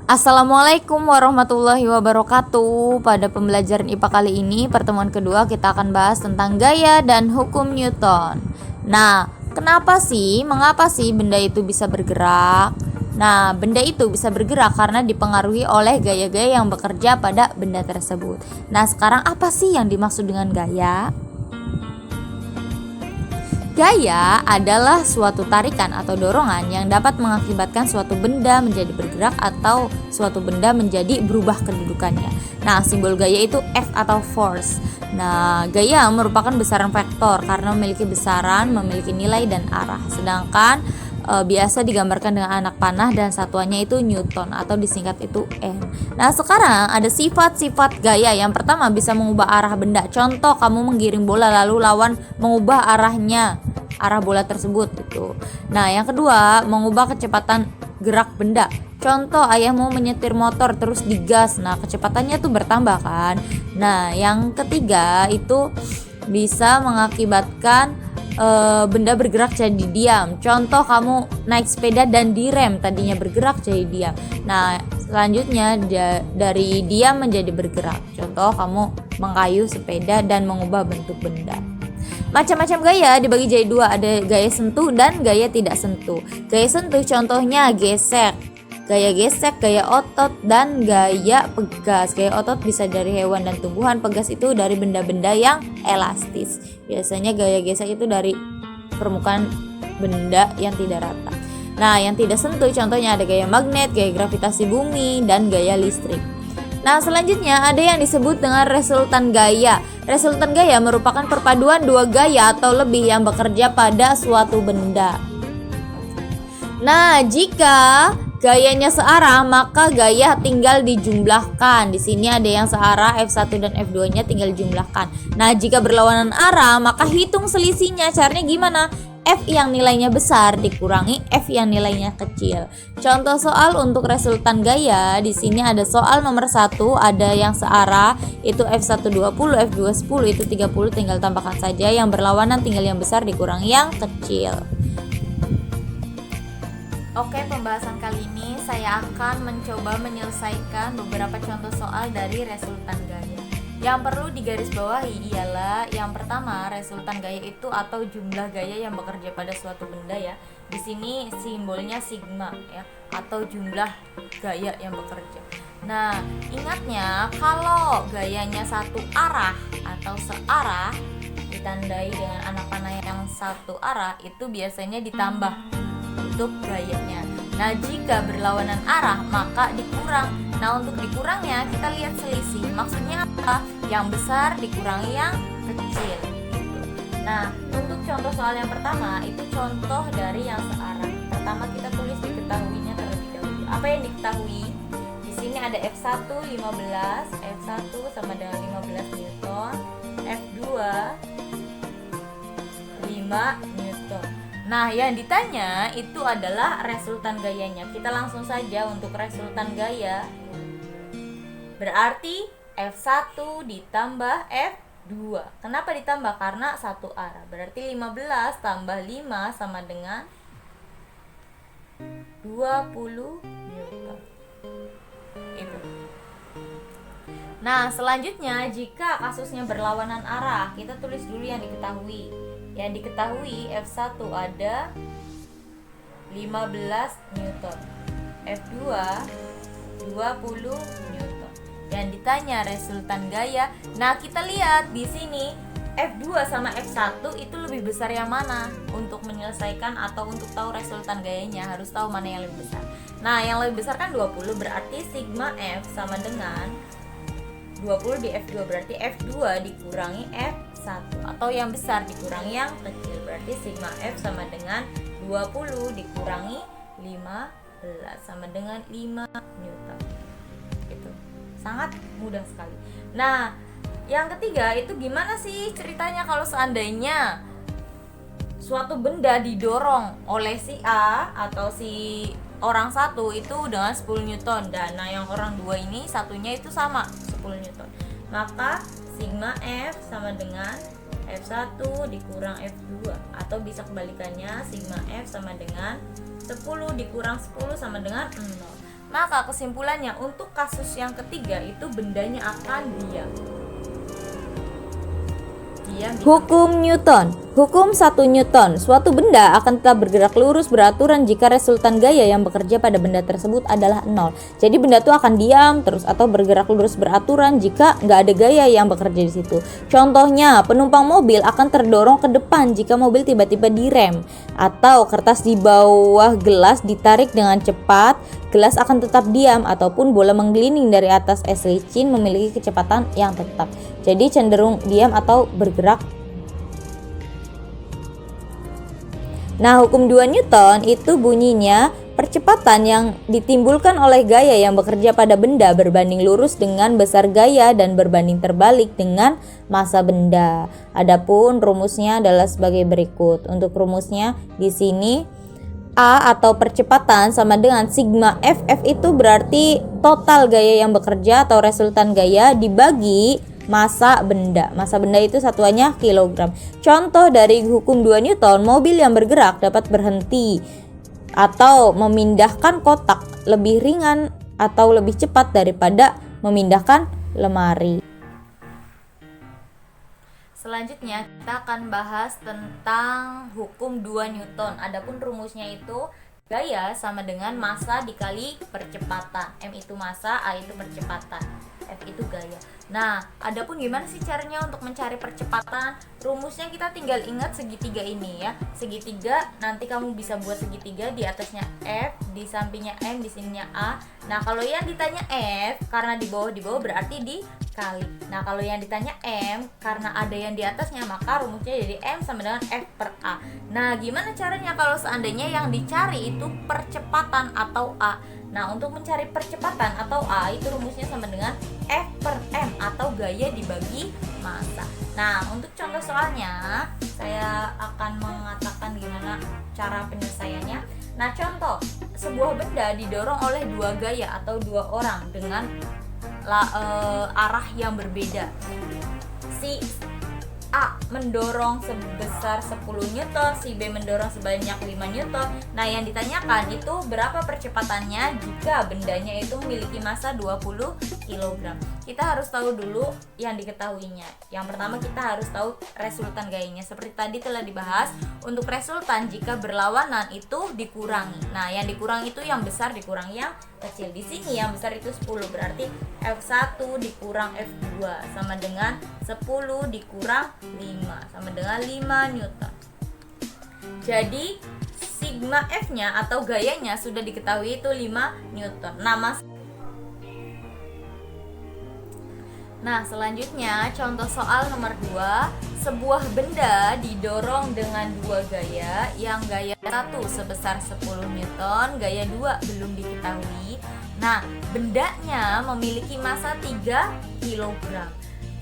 Assalamualaikum warahmatullahi wabarakatuh. Pada pembelajaran IPA kali ini, pertemuan kedua kita akan bahas tentang gaya dan hukum Newton. Nah, mengapa sih benda itu bisa bergerak? Nah, benda itu bisa bergerak karena dipengaruhi oleh gaya-gaya yang bekerja pada benda tersebut. Nah, sekarang apa sih yang dimaksud dengan gaya? Gaya adalah suatu tarikan atau dorongan yang dapat mengakibatkan suatu benda menjadi bergerak atau suatu benda menjadi berubah kedudukannya. Nah, simbol gaya itu F atau force. Nah, gaya merupakan besaran vektor karena memiliki besaran, memiliki nilai dan arah. Sedangkan biasa digambarkan dengan anak panah dan satuannya itu Newton atau disingkat itu N. Nah, sekarang ada sifat-sifat gaya. Yang pertama, bisa mengubah arah benda. Contoh, kamu menggiring bola lalu lawan mengubah arah bola tersebut itu. Nah, yang kedua, mengubah kecepatan gerak benda. Contoh, ayahmu menyetir motor terus digas. Nah, kecepatannya tuh bertambah kan. Nah, yang ketiga itu bisa mengakibatkan benda bergerak jadi diam. Contoh, kamu naik sepeda dan direm, tadinya bergerak jadi diam. Nah, selanjutnya dari diam menjadi bergerak. Contoh, kamu mengayuh sepeda dan mengubah bentuk benda. Macam-macam gaya dibagi jadi dua, ada gaya sentuh dan gaya tidak sentuh. Gaya sentuh contohnya gesek, gaya gesek, gaya otot, dan gaya pegas. Gaya otot bisa dari hewan dan tumbuhan, pegas itu dari benda-benda yang elastis. Biasanya gaya gesek itu dari permukaan benda yang tidak rata. Nah, yang tidak sentuh contohnya ada gaya magnet, gaya gravitasi bumi, dan gaya listrik. Nah, selanjutnya ada yang disebut dengan resultan gaya. Resultan gaya merupakan perpaduan dua gaya atau lebih yang bekerja pada suatu benda. Nah, jika gayanya searah, maka gaya tinggal dijumlahkan. Di sini ada yang searah, F1 dan F2-nya tinggal dijumlahkan. Nah, jika berlawanan arah, maka hitung selisihnya. Caranya gimana? F yang nilainya besar dikurangi F yang nilainya kecil. Contoh soal untuk resultan gaya, di sini ada soal nomor 1, ada yang searah itu F1 20, F2 10, itu 30, tinggal tambahkan saja. Yang berlawanan tinggal yang besar dikurangi yang kecil. Oke, pembahasan kali ini saya akan mencoba menyelesaikan beberapa contoh soal dari resultan gaya. Yang perlu digarisbawahi ialah yang pertama, resultan gaya itu atau jumlah gaya yang bekerja pada suatu benda ya. Di sini simbolnya sigma ya, atau jumlah gaya yang bekerja. Nah, ingatnya kalau gayanya satu arah atau searah ditandai dengan anak panah yang satu arah, itu biasanya ditambah untuk gayanya. Nah, jika berlawanan arah maka dikurang. Nah, untuk dikurangnya kita lihat selisih. Maksudnya apa? Yang besar dikurangi yang kecil. Nah, untuk contoh soal yang pertama itu contoh dari yang searah. Pertama kita tulis diketahuinya terlebih dahulu. Apa yang diketahui? Di sini ada F1 15, F1 sama dengan 15 Newton, F2 5 Newton. Nah, yang ditanya itu adalah resultan gayanya. Kita langsung saja untuk resultan gaya. Berarti F1 ditambah F2. Kenapa ditambah? Karena satu arah. Berarti 15 tambah 5 sama dengan 20 Newton. Itu. Nah, selanjutnya jika kasusnya berlawanan arah, kita tulis dulu yang diketahui. Yang diketahui F1 ada 15 Newton, F2 20 Newton. Yang ditanya resultan gaya. Nah, kita lihat di sini F2 sama F1 itu lebih besar yang mana? Untuk menyelesaikan atau untuk tahu resultan gayanya harus tahu mana yang lebih besar. Nah, yang lebih besar kan 20, berarti sigma F sama dengan 20 di F2, berarti F2 dikurangi F1, atau yang besar dikurangi yang kecil, berarti sigma F sama dengan 20 dikurangi 15 sama dengan 5 Newton. Itu sangat mudah sekali. Nah, yang ketiga itu gimana sih ceritanya kalau seandainya suatu benda didorong oleh si A atau si orang satu itu dengan 10 Newton, dan nah yang orang dua ini satunya itu sama 10 Newton, maka sigma F sama dengan F1 dikurang F2, atau bisa kebalikannya sigma F sama dengan 10 dikurang 10 sama dengan 0. Maka kesimpulannya untuk kasus yang ketiga itu bendanya akan diam. Hukum Newton. Hukum 1 Newton. Suatu benda akan tetap bergerak lurus beraturan jika resultan gaya yang bekerja pada benda tersebut adalah 0. Jadi benda itu akan diam terus atau bergerak lurus beraturan jika nggak ada gaya yang bekerja di situ. Contohnya, penumpang mobil akan terdorong ke depan jika mobil tiba-tiba direm, atau kertas di bawah gelas ditarik dengan cepat, gelas akan tetap diam, ataupun bola menggelinding dari atas es licin memiliki kecepatan yang tetap. Jadi cenderung diam atau bergerak. Nah, hukum 2 Newton itu bunyinya percepatan yang ditimbulkan oleh gaya yang bekerja pada benda berbanding lurus dengan besar gaya dan berbanding terbalik dengan massa benda. Adapun rumusnya adalah sebagai berikut. Untuk rumusnya di sini A atau percepatan sama dengan sigma F. F itu berarti total gaya yang bekerja atau resultan gaya dibagi massa benda. Massa benda itu satuannya kilogram. Contoh dari hukum 2 Newton, mobil yang bergerak dapat berhenti atau memindahkan kotak lebih ringan atau lebih cepat daripada memindahkan lemari. Selanjutnya kita akan bahas tentang hukum 2 Newton. Adapun rumusnya itu gaya sama dengan massa dikali percepatan. M itu massa, A itu percepatan, F itu gaya. Nah, adapun gimana sih caranya untuk mencari percepatan? Rumusnya kita tinggal ingat segitiga ini ya. Segitiga nanti kamu bisa buat segitiga, di atasnya F, di sampingnya M, di sininya A. Nah, kalau yang ditanya F karena di bawah berarti dikali. Nah, kalau yang ditanya M karena ada yang di atasnya, maka rumusnya jadi M sama dengan F per A. Nah, gimana caranya kalau seandainya yang dicari itu percepatan atau A? Nah, untuk mencari percepatan atau A itu rumusnya sama dengan F per M atau gaya dibagi massa. Nah, untuk contoh soalnya saya akan mengatakan gimana cara penyelesaiannya. Nah, contoh sebuah benda didorong oleh dua gaya atau dua orang dengan arah yang berbeda. Si A mendorong sebesar 10 Newton, si B mendorong sebanyak 5 Newton. Nah, yang ditanyakan itu berapa percepatannya jika bendanya itu memiliki massa 20 kg. Kita harus tahu dulu yang diketahuinya. Yang pertama kita harus tahu resultan gayanya. Seperti tadi telah dibahas, untuk resultan jika berlawanan itu dikurangi. Nah, yang dikurangi itu yang besar dikurangi yang kecil. Di sini yang besar itu 10, berarti F1 dikurang F2 sama dengan 10 dikurang 5 sama dengan 5 Newton. Jadi sigma F-nya atau gayanya sudah diketahui itu 5 Newton. Nah, selanjutnya contoh soal nomor 2. Sebuah benda didorong dengan dua gaya, yang gaya 1 sebesar 10 Newton, gaya 2 belum diketahui. Nah, bendanya memiliki massa 3 kg.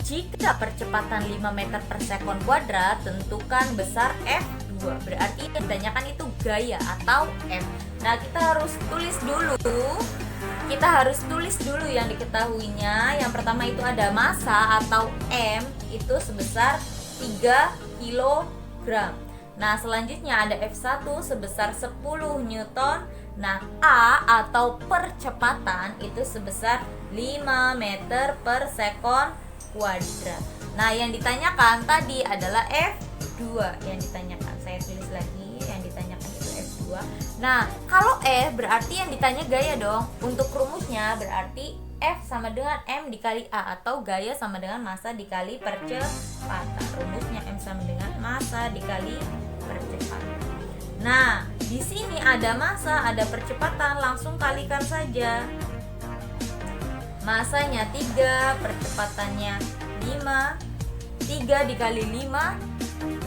Jika percepatan 5 meter per sekon kuadrat, tentukan besar F2. Berarti yang ditanyakan itu gaya atau M. Nah, kita harus tulis dulu yang diketahuinya. Yang pertama itu ada massa atau M itu sebesar 3 kg. Nah, selanjutnya ada F1 sebesar 10 Newton. Nah, A atau percepatan itu sebesar 5 meter per sekon kuadrat. Nah, yang ditanyakan tadi adalah F2 yang ditanyakan. Saya tulis lagi, yang ditanyakan itu F2. Nah, kalau F berarti yang ditanya gaya dong. Untuk rumusnya berarti F sama dengan M dikali A atau gaya sama dengan massa dikali percepatan. Rumusnya M sama dengan massa dikali percepatan. Nah, di sini ada massa, ada percepatan, langsung kalikan saja. Massanya 3, percepatannya 5. 3 dikali 5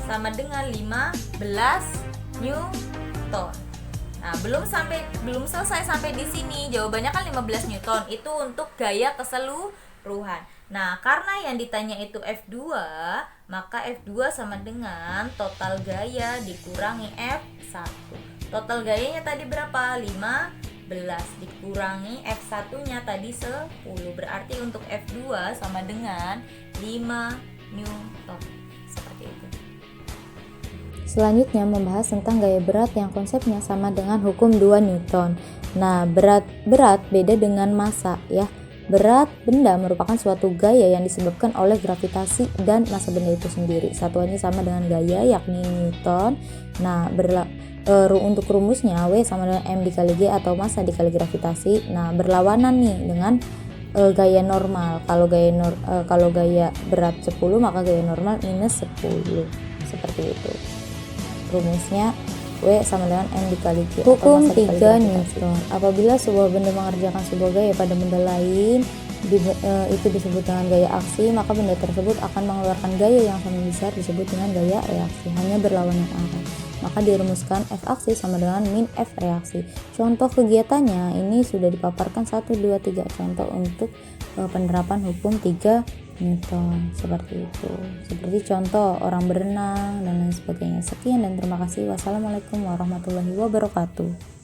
sama dengan 15 Newton. Nah, belum selesai sampai di sini. Jawabannya kan 15 Newton. Itu untuk gaya keseluruhan. Nah, karena yang ditanya itu F2, maka F2 sama dengan total gaya dikurangi F1. Total gayanya tadi berapa? 15 dikurangi F1-nya tadi 10. Berarti untuk F2 sama dengan 5 Newton. Seperti itu. Selanjutnya membahas tentang gaya berat yang konsepnya sama dengan hukum 2 Newton. Nah, berat beda dengan massa ya. Berat benda merupakan suatu gaya yang disebabkan oleh gravitasi dan massa benda itu sendiri. Satuannya sama dengan gaya, yakni Newton. Nah, untuk rumusnya W sama dengan M dikali G atau massa dikali gravitasi. Nah, berlawanan nih dengan gaya normal. Kalau gaya berat 10, maka gaya normal minus 10. Seperti itu. Rumusnya W sama dengan M dikali G. Hukum 3 Newton. Apabila sebuah benda mengerjakan sebuah gaya pada benda lain, itu disebut dengan gaya aksi, maka benda tersebut akan mengeluarkan gaya yang sama besar disebut dengan gaya reaksi, hanya berlawanan arah. Maka dirumuskan F aksi sama dengan min F reaksi. Contoh kegiatannya ini sudah dipaparkan 1, 2, 3 contoh untuk penerapan hukum 3 Newton, seperti itu. Seperti contoh orang berenang dan lain sebagainya. Sekian dan terima kasih. Wassalamualaikum warahmatullahi wabarakatuh.